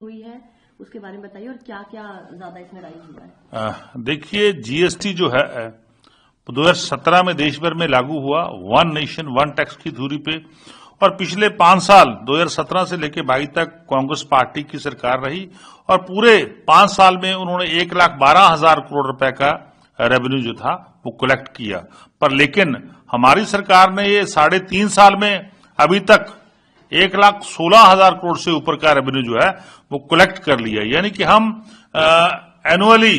हुई है, उसके बारे में बताइए और क्या क्या ज्यादा इसमें राइज हुआ है। देखिए, जीएसटी जो है 2017 में देश भर में लागू हुआ, वन नेशन वन टैक्स की धुरी पे, और पिछले 5 साल 2017 से लेकर 22 तक कांग्रेस पार्टी की सरकार रही और पूरे 5 साल में उन्होंने 1,12,000 करोड़ रुपए का रेवेन्यू जो था वो कलेक्ट किया। पर लेकिन हमारी सरकार ने ये 3.5 साल में अभी तक 1,16,000 करोड़ से ऊपर का रेवेन्यू जो है वो कलेक्ट कर लिया। यानी कि हम एनुअली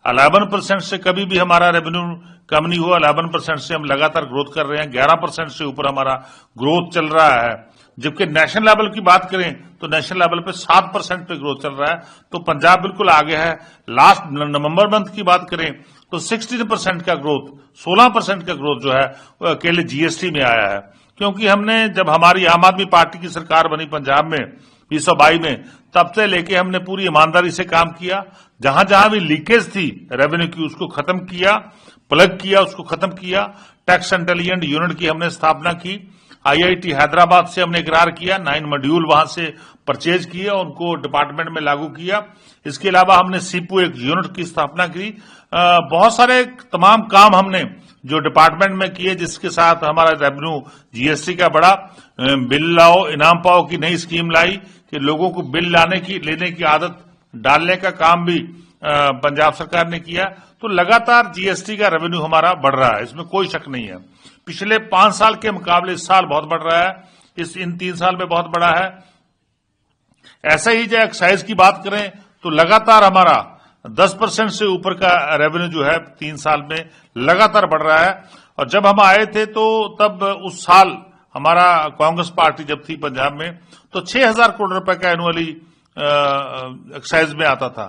11% से कभी भी हमारा रेवेन्यू कम नहीं हुआ। 11% से हम लगातार ग्रोथ कर रहे हैं। 11% से ऊपर हमारा ग्रोथ चल रहा है। जबकि नेशनल लेवल की बात करें तो नेशनल लेवल पे 7% पे ग्रोथ चल रहा है। तो पंजाब बिल्कुल आगे है। लास्ट नवंबर मंथ की बात करें तो 16% का ग्रोथ, 16% का ग्रोथ जो है वो अकेले जीएसटी में आया है। क्योंकि हमने जब हमारी आम आदमी पार्टी की सरकार बनी पंजाब में 2022 में, तब से लेके हमने पूरी ईमानदारी से काम किया। जहां जहां भी लीकेज थी रेवेन्यू की उसको खत्म किया, प्लग किया, उसको खत्म किया। टैक्स इंटेलिजेंट यूनिट की हमने स्थापना की। आईआईटी हैदराबाद से हमने इकरार किया, 9 मॉड्यूल वहां से परचेज किए और उनको डिपार्टमेंट में लागू किया। इसके अलावा हमने सीपू एक यूनिट की स्थापना की। बहुत सारे तमाम काम हमने जो डिपार्टमेंट में किए, जिसके साथ हमारा रेवेन्यू जीएसटी का बढ़ा। बिल लाओ इनाम पाओ की नई स्कीम लाई कि लोगों को बिल लेने की आदत डालने का काम भी पंजाब सरकार ने किया। तो लगातार जीएसटी का रेवेन्यू हमारा बढ़ रहा है, इसमें कोई शक नहीं है। पिछले 5 साल के मुकाबले इस साल बहुत बढ़ रहा है, इन 3 साल में बहुत बढ़ा है। ऐसे ही जो एक्साइज की बात करें तो लगातार हमारा 10% से ऊपर का रेवेन्यू जो है 3 साल में लगातार बढ़ रहा है। और जब हम आए थे तो तब उस साल हमारा कांग्रेस पार्टी जब थी पंजाब में तो 6,000 करोड़ रुपए का एनुअली एक्साइज में आता था।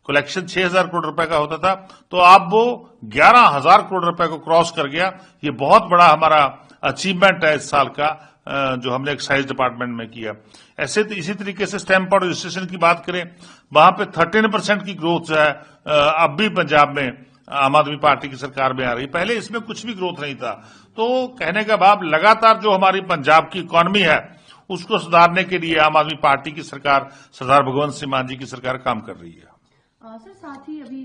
कलेक्शन 6,000 करोड़ रुपए का होता था, तो अब वो 11,000 करोड़ रुपए को क्रॉस कर गया। ये बहुत बड़ा हमारा अचीवमेंट है इस साल का जो हमने एक्साइज डिपार्टमेंट में किया। इसी तरीके से स्टैंप और रजिस्ट्रेशन की बात करें, वहां पे 13% की ग्रोथ जो है अब भी पंजाब में आम आदमी पार्टी की सरकार में आ रही। पहले इसमें कुछ भी ग्रोथ नहीं था। तो कहने का भाव, लगातार जो हमारी पंजाब की इकोनॉमी है उसको सुधारने के लिए आम आदमी पार्टी की सरकार, सरदार भगवंत सिंह मान जी की सरकार काम कर रही है। सर, साथ ही अभी